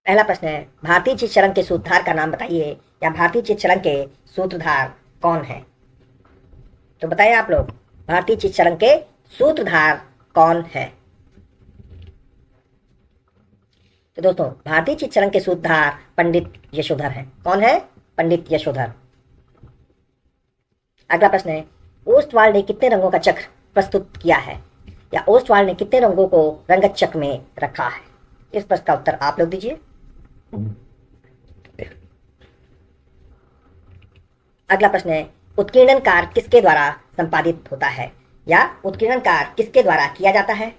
पहला प्रश्न है, भारतीय चित शरण के सूत्रधार का नाम बताइए, या भारतीय चित शरण के सूत्रधार कौन है? तो बताइए आप लोग, भारतीय चित शरण के सूत्रधार कौन है? तो दोस्तों, भारतीय चित शरण के सूत्रधार पंडित यशोधर हैं। कौन है? पंडित यशोधर। अगला प्रश्न है, ओस्टवाल ने कितने रंगों का चक्र प्रस्तुत किया है, या ओस्टवाल ने कितने रंगों को रंगत चक्र में रखा है? इस प्रश्न का उत्तर आप लोग दीजिए। अगला प्रश्न है, उत्कीर्णन कार्य किसके द्वारा संपादित होता है, या उत्कीर्णन कार्य किसके द्वारा किया जाता है?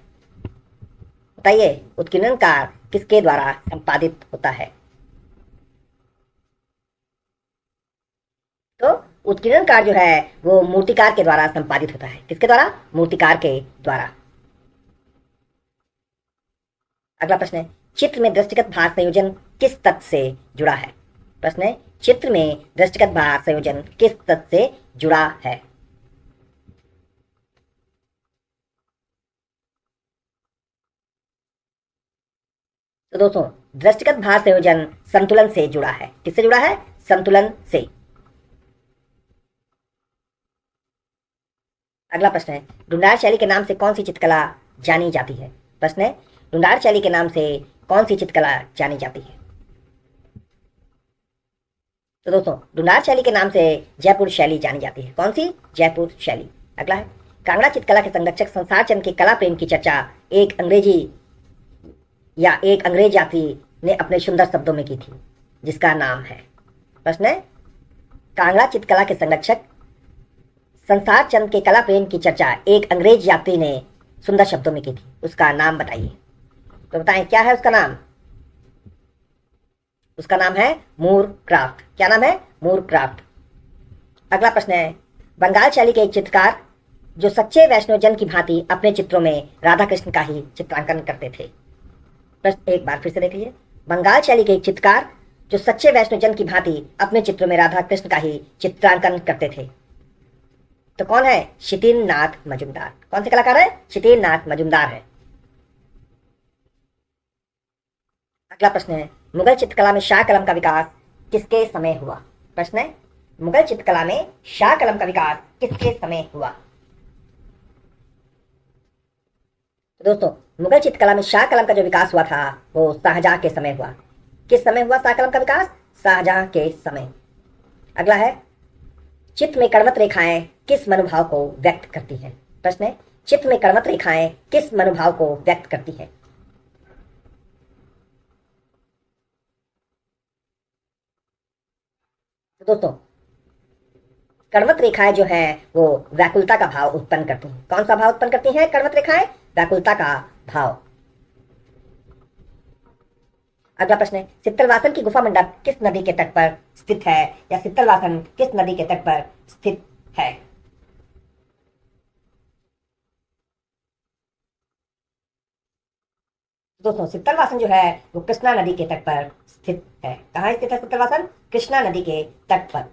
बताइए, उत्कीर्णन कार्य किसके द्वारा संपादित होता है? तो उत्कीर्णन कार्य जो है वो मूर्तिकार के द्वारा संपादित होता है। किसके द्वारा? मूर्तिकार के द्वारा। अगला प्रश्न है, चित्र में दृष्टिगत भार संयोजन किस तत्व से जुड़ा है? प्रश्न है, चित्र में दृष्टिगत भार संयोजन किस तत्व से जुड़ा है? तो दोस्तों, दृष्टिगत भार संयोजन संतुलन से जुड़ा है। किससे जुड़ा है? संतुलन से। अगला प्रश्न है, ढूंढार शैली के नाम से कौन सी चित्रकला जानी जाती है? प्रश्न है, ढूंढार शैली के नाम से कौन सी चित्रकला जानी जाती है? तो दोस्तों, ढूंढार शैली के नाम से जयपुर शैली जानी जाती है। कौन सी? जयपुर शैली। अगला है, कांगड़ा चित्रकला के संरक्षक संसार चंद के कला प्रेम की चर्चा एक अंग्रेज यात्री ने अपने सुंदर शब्दों में की थी, जिसका नाम है। प्रश्न है, कांगड़ा चित्रकला के संरक्षक संसार चंद के कला प्रेम की चर्चा एक अंग्रेज यात्री ने सुंदर शब्दों में की थी, उसका नाम बताइए। तो बताएं, क्या है उसका नाम? उसका नाम है मूर क्राफ्ट। क्या नाम है? मूर क्राफ्ट। अगला प्रश्न है, बंगाल शैली के एक चित्रकार जो सच्चे वैष्णव जन की भांति अपने चित्रों में राधा कृष्ण का ही चित्रांकन करते थे। प्रश्न एक बार फिर से देख लीजिए, बंगाल शैली के एक चित्रकार जो सच्चे वैष्णव जन की भांति अपने चित्रों में राधा कृष्ण का ही चित्रांकन करते थे, तो कौन है? शितिल नाथ मजुमदार। कौन से कलाकार है? शितिल नाथ मजुमदार है। अगला प्रश्न है, मुगल चित्रकला में शाह कलम का विकास किसके समय हुआ? प्रश्न है, मुगल चित्रकला में शाह कलम का विकास किसके समय हुआ? तो दोस्तों, मुगल चित्रकला में शाह कलम का जो विकास हुआ था वो शाहजहां के समय हुआ। किस समय हुआ शाह कलम का विकास? शाहजहां के समय। अगला है, चित्र में कर्मठ रेखाएं किस मनोभाव को व्यक्त करती हैं? प्रश्न है, चित्र में कर्मठ रेखाएं किस मनोभाव को व्यक्त करती हैं? तो दोस्तों, कर्मठ रेखाएं जो है वो व्याकुलता का भाव उत्पन्न करती हैं। कौन सा भाव उत्पन्न करती हैं कर्मठ रेखाएं? व्याकुलता का भाव। अगला प्रश्न है, सित्तलवासन की गुफा मंडप किस नदी के तट पर स्थित है, या सित्तलवासन किस नदी के तट पर स्थित है? दोस्तों, सित्तलवासन जो है वो कृष्णा नदी के तट पर स्थित है। कहाँ स्थित है सित्तलवासन? कृष्णा नदी के तट पर।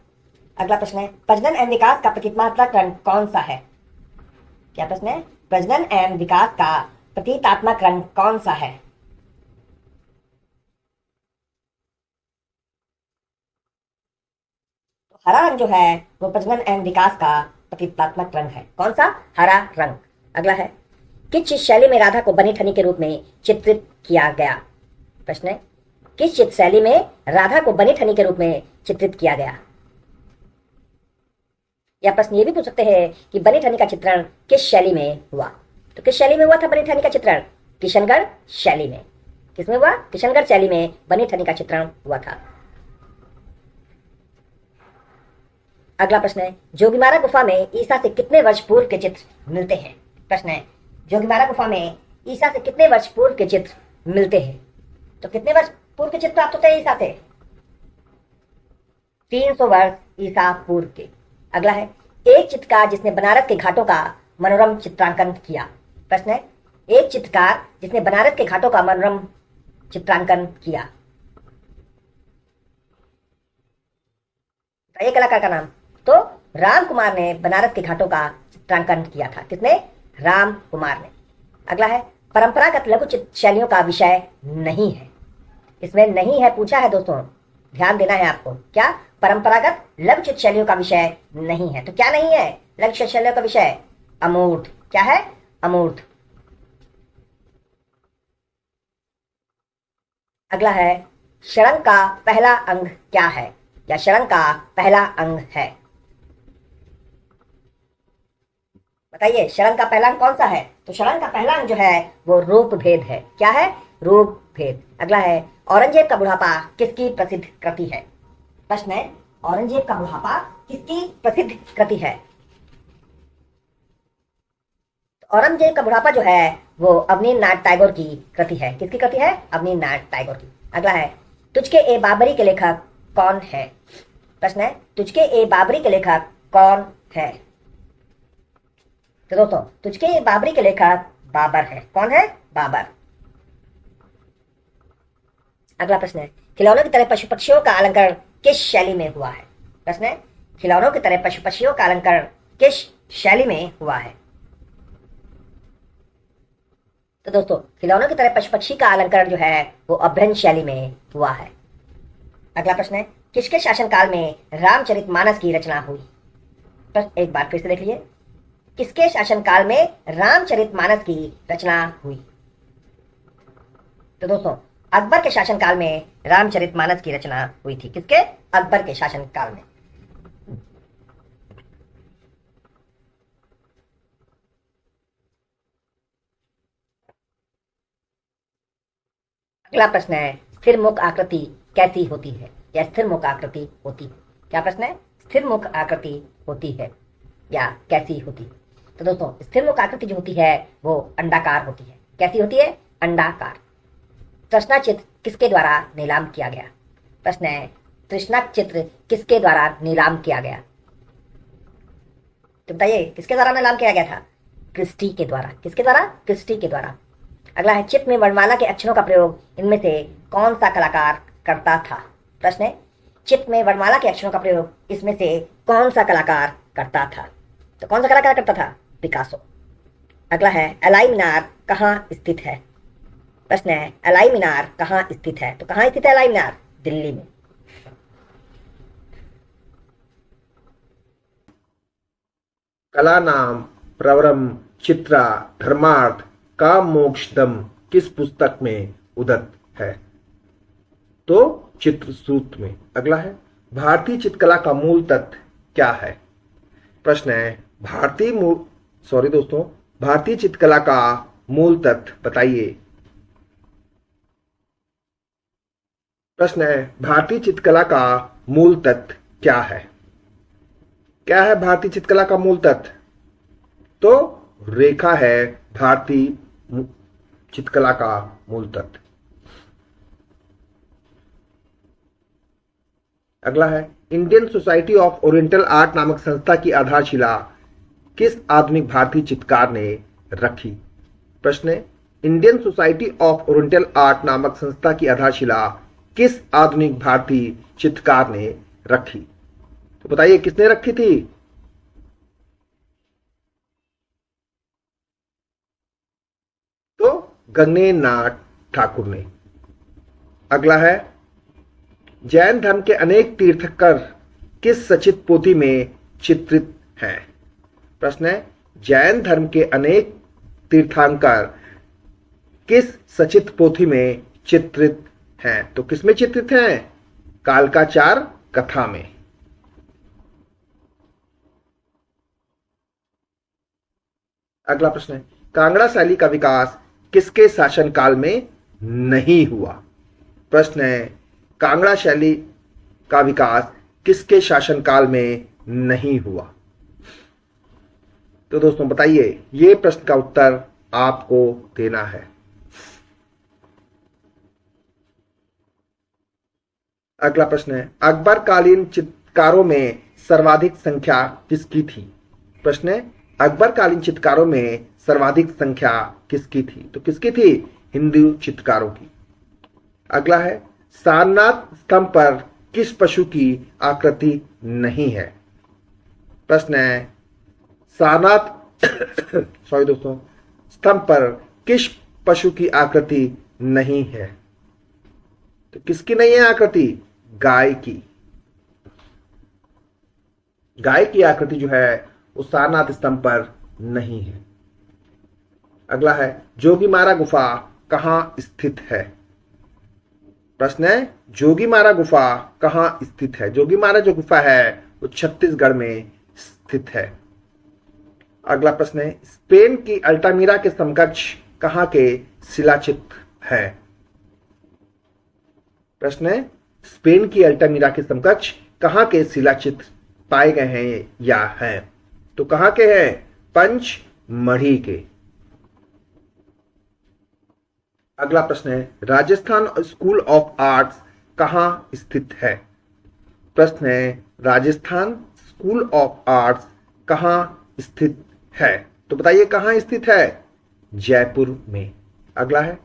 अगला प्रश्न है, प्रजनन एवं विकास का प्रतीकात्मक रंग कौन सा है? क्या प्रश्न है? प्रजनन एवं विकास का प्रतीकात्मक रंग कौन सा है? तो हरा रंग जो है वो प्रजनन एवं विकास का प्रतीकात्मक रंग है। कौन सा? हरा रंग। अगला है, किस शैली में राधा को बनी ठनी के रूप में चित्रित किया गया? प्रश्न है, किस चित्र शैली में राधा को बनी ठनी के रूप में चित्रित किया गया? या प्रश्न ये भी पूछ सकते हैं कि बनी ठनी का चित्रण किस शैली में हुआ? तो किस शैली में हुआ था बनी ठनी का चित्रण? किशनगढ़ शैली में। किसमें हुआ? किशनगढ़ शैली में बनी ठनी का चित्रण हुआ था। अगला प्रश्न है, जोगीमारा गुफा में ईसा से कितने वर्ष पूर्व के चित्र मिलते हैं? प्रश्न है, जोगीमारा गुफा में ईसा से कितने वर्ष पूर्व के चित्र मिलते हैं? तो कितने वर्ष पूर्व के चित्र प्राप्त होते हैं ईसा से? 300 वर्ष ईसा पूर्व के। अगला है, एक चित्रकार जिसने बनारस के घाटों का मनोरम चित्रांकन किया। प्रश्न है, एक चित्रकार जिसने बनारस के घाटों का मनोरम चित्रांकन किया, बताइए कलाकार का नाम। तो राम कुमार ने बनारस के घाटों का चित्रांकन किया था। किसने? राम कुमार ने। अगला है, परंपरागत लघु चित्र शैलियों का विषय नहीं है। इसमें नहीं है पूछा है दोस्तों, ध्यान देना है आपको। क्या? परंपरागत लघु चित्र शैलियों का विषय नहीं है। तो क्या नहीं है लघु चित्र शैलियों का विषय? अमूर्त। क्या है? अमूर्त। अगला है षडंग का पहला अंग क्या है, या षडंग का पहला अंग है? बताइए षडंग का पहला अंग कौन सा है? तो षडंग का पहला अंग जो है वो रूप भेद है। क्या है? रूप भेद। अगला है औरंगजेब का बुढ़ापा किसकी प्रसिद्ध कृति है? प्रश्न है औरंगजेब का बुढ़ापा किसकी प्रसिद्ध कृति है? तो औरंगजेब का बुढ़ापा जो है वो अवनींद्रनाथ टैगोर की कृति है। किसकी कृति है? अवनींद्रनाथ टैगोर की। अगला है तुझके ए बाबरी के लेखक कौन है? प्रश्न है तुझके ए बाबरी के लेखक कौन है? तो दोस्तों तुझके ए बाबरी के लेखक बाबर है। कौन है? बाबर। अगला प्रश्न है खिलौनों की तरह पशु पक्षियों का अलंकरण किस शैली में हुआ है? प्रश्न है खिलौनों की तरह पशु पक्षियों का अलंकरण किस शैली में हुआ है? तो दोस्तों खिलौनों की तरह पशु पक्षी का अलंकरण जो है वो अभ्रंश शैली में हुआ है। अगला प्रश्न है किसके शासनकाल में रामचरितमानस की रचना हुई? एक बार फिर से देख लीजिए, किसके शासनकाल में रामचरितमानस की रचना हुई? तो दोस्तों अकबर के शासनकाल में रामचरितमानस की रचना हुई थी। किसके? अकबर के शासनकाल में। अगला प्रश्न है स्थिर मुख आकृति कैसी होती है, या स्थिर मुख आकृति होती है? क्या प्रश्न है? स्थिर मुख आकृति होती है या कैसी होती? तो दोस्तों स्थिर मुख आकृति जो होती है वो अंडाकार होती है। कैसी होती है? अंडाकार। तृष्णा चित्र किसके द्वारा नीलाम किया गया? प्रश्न है तृष्णा चित्र किसके द्वारा नीलाम किया गया? तो बताइए किसके द्वारा नीलाम किया गया था? क्रिस्टी के द्वारा। किसके द्वारा? क्रिस्टी के द्वारा। अगला है चित्र में वर्णमाला के अक्षरों का प्रयोग इनमें से कौन सा कलाकार करता था? प्रश्न है चित्र में वर्णमाला के अक्षरों का प्रयोग इसमें से कौन सा कलाकार करता था? तो कौन सा कलाकार करता था? पिकासो। अगला है एलाई मीनार कहाँ स्थित है? प्रश्न है एलाई मीनार कहाँ स्थित है? तो कहाँ स्थित है एलाई मीनार? दिल्ली में। कला नाम प्रवरम चित्रा धर्मार्थ का मोक्षदम किस पुस्तक में उदत्त है? तो चित्रसूत्र में। अगला है भारतीय चित्रकला का मूल तत्व क्या है? प्रश्न है भारतीय चित्रकला का मूल तत्व बताइए। प्रश्न है भारतीय चित्रकला का मूल तत्व क्या है? क्या है भारतीय चित्रकला का मूल तत्व? तो रेखा है भारतीय चित्रकला का मूल तत्व। अगला है Indian society of oriental art नामक संस्था की आधारशिला किस आधुनिक भारतीय चित्रकार ने रखी? प्रश्न है Indian society of oriental art नामक संस्था की आधारशिला किस आधुनिक भारतीय चित्रकार ने रखी? तो बताइए किसने रखी थी? तो गगनेन्द्र नाथ ठाकुर ने। अगला है जैन धर्म के अनेक तीर्थंकर किस सचित पोथी में चित्रित हैं? प्रश्न है जैन धर्म के अनेक तीर्थंकर किस सचित पोथी में चित्रित हैं? तो किसमें चित्रित हैं? कालकाचार कथा में। अगला प्रश्न है कांगड़ा शैली का विकास किसके शासनकाल में नहीं हुआ? प्रश्न है कांगड़ा शैली का विकास किसके शासनकाल में नहीं हुआ? तो दोस्तों बताइए, ये प्रश्न का उत्तर आपको देना है। अगला प्रश्न है अकबर कालीन चित्रकारों में सर्वाधिक संख्या किसकी थी? प्रश्न है अकबर कालीन चित्रकारों में सर्वाधिक संख्या किसकी थी? तो किसकी थी? हिंदू चित्रकारों की। अगला है सारनाथ स्तंभ पर किस पशु की आकृति नहीं है? प्रश्न है सारनाथ स्तंभ पर किस पशु की आकृति नहीं है? तो किसकी नहीं है आकृति? गाय की। गाय की आकृति जो है वो सारनाथ स्तंभ पर नहीं है। अगला है, जोगीमारा गुफा कहां स्थित है? प्रश्न है, जोगीमारा गुफा कहां स्थित है? जोगीमारा जो गुफा है वो छत्तीसगढ़ में स्थित है। अगला प्रश्न है, स्पेन की अल्टामीरा के समकक्ष कहां के शिलाचित्र है? प्रश्न है, स्पेन की अल्टामीरा के समकक्ष कहां के शिलाचित्र पाए गए हैं या हैं? तो कहां के हैं? पंचमढ़ी के। अगला प्रश्न है, राजस्थान स्कूल ऑफ आर्ट्स कहां स्थित है? प्रश्न है, राजस्थान स्कूल ऑफ आर्ट्स कहां स्थित है? तो बताइए कहां स्थित है? जयपुर में। अगला है,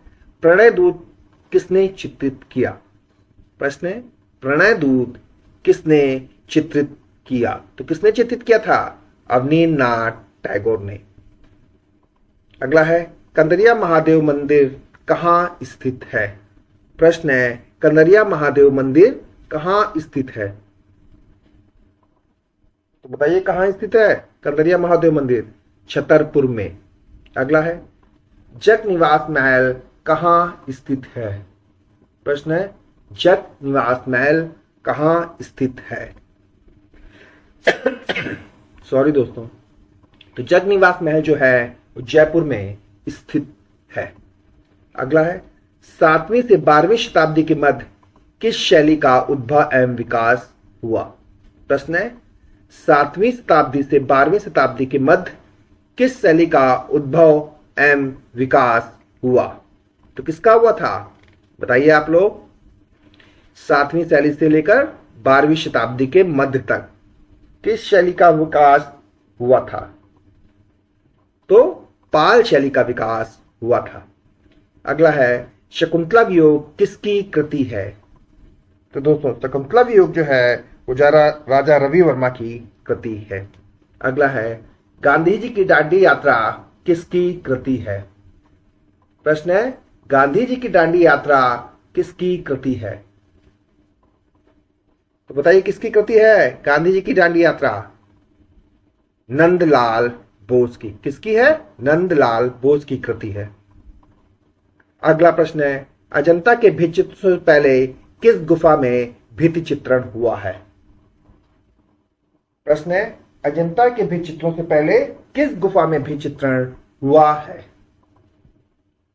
प्रणय दूत किसने चित्रित किया? प्रश्न है, प्रणय दूत किसने चित्रित किया? तो किसने चित्रित किया था? अवनींद्रनाथ टैगोर ने। अगला है, कंदरिया महादेव मंदिर कहां स्थित है? प्रश्न है, कंदरिया महादेव मंदिर कहां स्थित है? तो बताइए कहां स्थित है कंदरिया महादेव मंदिर? छतरपुर में। अगला है, जग निवास महल कहां स्थित है? प्रश्न है, जग निवास महल कहां स्थित है? सॉरी दोस्तों, तो जग निवास महल जो है वो जयपुर में स्थित है। अगला है, 7वीं से 12वीं शताब्दी के मध्य किस शैली का उद्भव एवं विकास हुआ? प्रश्न है, 7वीं शताब्दी से 12वीं शताब्दी के मध्य किस शैली का उद्भव एवं विकास हुआ? तो किसका हुआ था? बताइए आप लोग। 7वीं शैली से लेकर 12वीं शताब्दी के मध्य तक किस शैली का विकास हुआ था? तो पाल शैली का विकास हुआ था। अगला है, शकुंतला वियोग किसकी कृति है? तो दोस्तों, शकुंतला वियोग जो है वो राजा रवि वर्मा की कृति है। अगला है, गांधी जी की दांडी यात्रा किसकी कृति है? प्रश्न है, गांधी जी की दांडी यात्रा किसकी कृति है? तो बताइए किसकी कृति है गांधी जी की दांडी यात्रा? नंदलाल बोस की। किसकी है? नंदलाल बोस की कृति है। अगला प्रश्न है, अजंता के भित्ति चित्रों से पहले किस गुफा में भित्ति चित्रण हुआ है? प्रश्न है, अजंता के भित्ति चित्रों से पहले किस गुफा में भित्ति चित्रण हुआ है?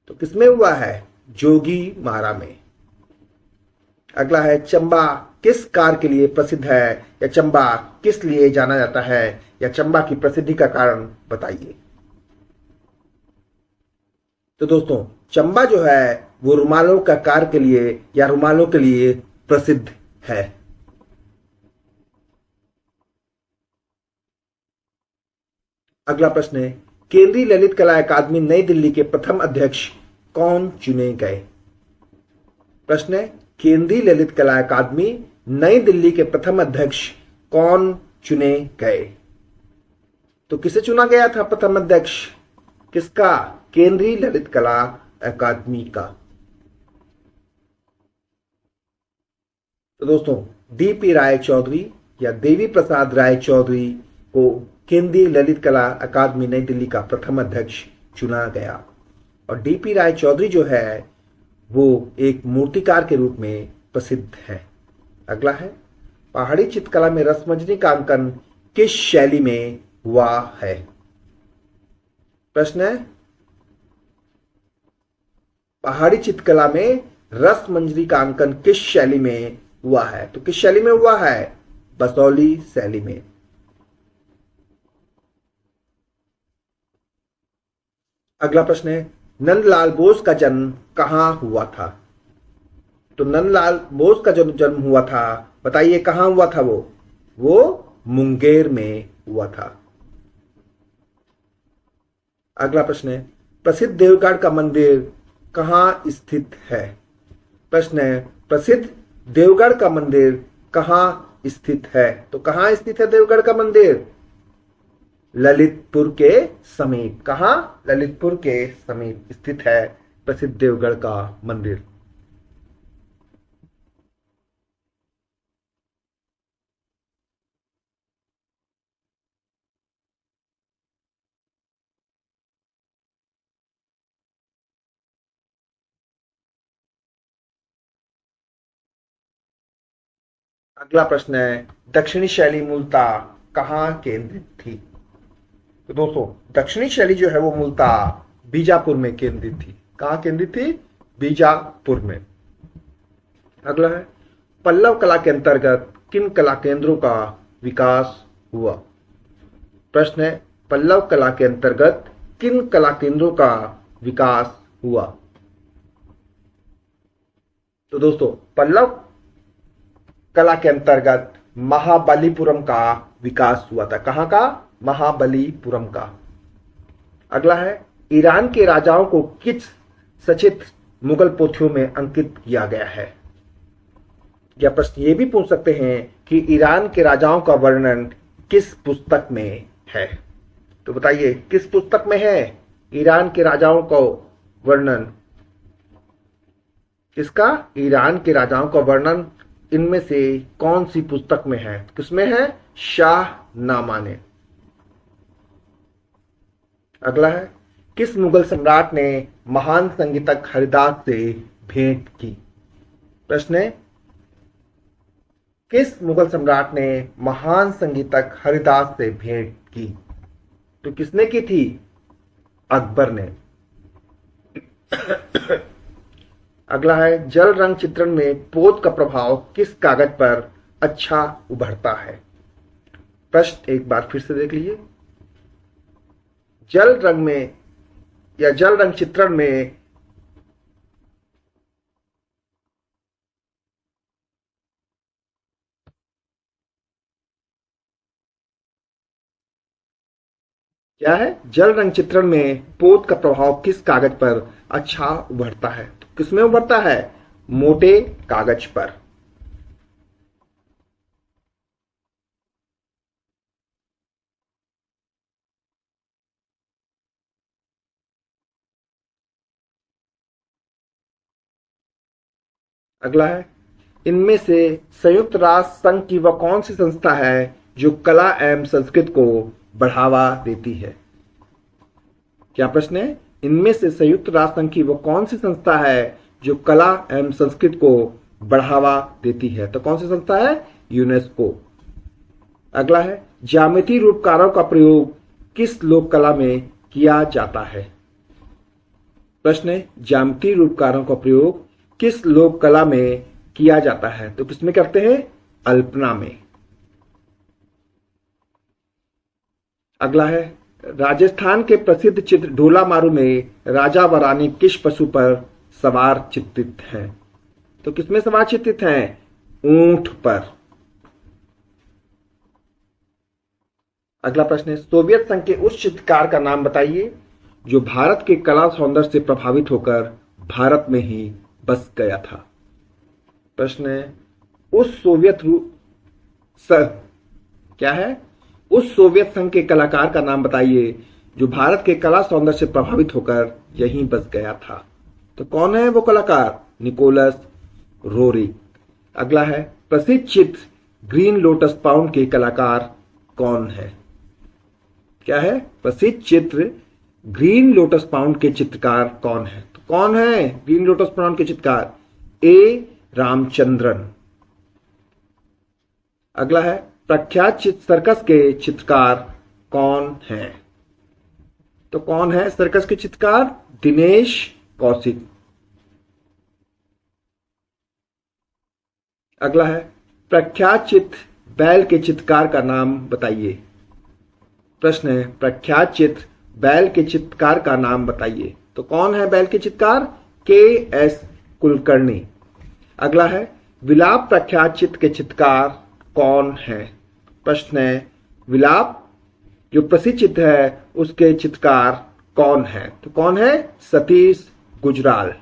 तो किसमें हुआ है? जोगी मारा में। अगला है, चंबा किस कार्य के लिए प्रसिद्ध है या चंबा किस लिए जाना जाता है या चंबा की प्रसिद्धि का कारण बताइए। तो दोस्तों, चंबा जो है वो रुमालों का कार्य के लिए या रुमालों के लिए प्रसिद्ध है। अगला प्रश्न है, केंद्रीय ललित कला अकादमी नई दिल्ली के प्रथम अध्यक्ष कौन चुने गए? प्रश्न है, केंद्रीय ललित कला अकादमी नई दिल्ली के प्रथम अध्यक्ष कौन चुने गए? तो किसे चुना गया था प्रथम अध्यक्ष? किसका? केंद्रीय ललित कला अकादमी का। तो दोस्तों, डीपी राय चौधरी या देवी प्रसाद राय चौधरी को केंद्रीय ललित कला अकादमी नई दिल्ली का प्रथम अध्यक्ष चुना गया। और डीपी राय चौधरी जो है वो एक मूर्तिकार के रूप में प्रसिद्ध है। अगला है, पहाड़ी चित्रकला में रसमंजरी का अंकन किस शैली में हुआ है? प्रश्न है, पहाड़ी चित्रकला में रसमंजरी का अंकन किस शैली में हुआ है? तो किस शैली में हुआ है? बसौली शैली में। अगला प्रश्न है, नंदलाल बोस का जन्म कहां हुआ था? तो नंदलाल बोस का जो जन्म हुआ था, बताइए कहां हुआ था? वो मुंगेर में हुआ था। अगला प्रश्न है, प्रसिद्ध देवगढ़ का मंदिर कहां स्थित है? प्रश्न है, प्रसिद्ध देवगढ़ का मंदिर कहां स्थित है? तो कहां स्थित है देवगढ़ का मंदिर? ललितपुर के समीप। कहां? ललितपुर के समीप स्थित है प्रसिद्ध देवगढ़ का मंदिर। अगला प्रश्न है, दक्षिणी शैली मूलतः कहाँ केंद्रित थी? तो दोस्तों दक्षिणी शैली जो है वो मूलतः बीजापुर में केंद्रित थी। कहाँ केंद्रित थी? बीजापुर में। अगला है, पल्लव कला के अंतर्गत किन कला केंद्रों का विकास हुआ? प्रश्न है, पल्लव कला के अंतर्गत किन कला केंद्रों का विकास हुआ? तो दोस्तों पल्लव कला के अंतर्गत महाबलीपुरम का विकास हुआ था। कहां का? महाबलीपुरम का। अगला है, ईरान के राजाओं को किस सचित्र मुगल पोथियों में अंकित किया गया है? या प्रश्न ये भी पूछ सकते हैं कि ईरान के राजाओं का वर्णन किस पुस्तक में है? तो बताइए किस पुस्तक में है ईरान के राजाओं का वर्णन? किसका? ईरान के राजाओं का वर्णन इनमें से कौन सी पुस्तक में है? किसमें है? शाहनामा ने। अगला है, किस मुगल सम्राट ने महान संगीतक हरिदास से भेंट की? प्रश्न है, किस मुगल सम्राट ने महान संगीतक हरिदास से भेंट की? तो किसने की थी? अकबर ने। अगला है, जल रंग चित्रण में पोत का प्रभाव किस कागज पर अच्छा उभरता है? प्रश्न एक बार फिर से देख लीजिए। जल रंग में या जल रंग चित्रण में क्या है? जल रंग चित्रण में पोत का प्रभाव किस कागज पर अच्छा उभरता है? तो किसमें उभरता है? मोटे कागज पर। अगला है, इनमें से संयुक्त राष्ट्र संघ की वह कौन सी संस्था है जो कला एवं संस्कृत को बढ़ावा देती है? क्या प्रश्न है? इनमें से संयुक्त राष्ट्र संघ की वह कौन सी संस्था है जो कला एवं संस्कृत को बढ़ावा देती है? तो कौन सी संस्था है? यूनेस्को। अगला है, ज्यामिति रूपकारों का प्रयोग किस लोक कला में किया जाता है? प्रश्न है, ज्यामिति रूपकारों का प्रयोग किस लोक कला में किया जाता है? तो किसमें करते हैं? अल्पना में। अगला है, राजस्थान के प्रसिद्ध चित्र ढोला मारू में राजा व रानी किस पशु पर सवार चित्रित हैं? तो किसमें सवार चित्रित हैं? ऊंट पर। अगला प्रश्न है, सोवियत संघ के उस चित्रकार का नाम बताइए जो भारत के कला सौंदर्य से प्रभावित होकर भारत में ही बस गया था। प्रश्न है, उस क्या है? उस सोवियत संघ के कलाकार का नाम बताइए जो भारत के कला सौंदर्य से प्रभावित होकर यहीं बस गया था। तो कौन है वो कलाकार? Nicholas Roerich. अगला है, प्रसिद्ध चित्र ग्रीन लोटस पाउंड के कलाकार कौन है? क्या है? प्रसिद्ध चित्र ग्रीन लोटस पाउंड के चित्रकार कौन है? तो कौन है ग्रीन लोटस पाउंड के चित्रकार? ए रामचंद्रन। अगला है, प्रख्यात सर्कस के चित्रकार कौन है? तो कौन है सर्कस के चित्रकार? दिनेश कौशिक। अगला है, प्रख्यात चित्र बैल के चित्रकार का नाम बताइए। प्रश्न है, प्रख्यात चित्र बैल के चित्रकार का नाम बताइए। तो कौन है बैल के चित्रकार? के.एस. कुलकर्णी। अगला है, विलाप प्रख्यात चित्र के चित्रकार कौन है? प्रश्न है, विलाप जो प्रसिद्ध चित्र है उसके चित्रकार कौन है? तो कौन है? सतीश गुजराल।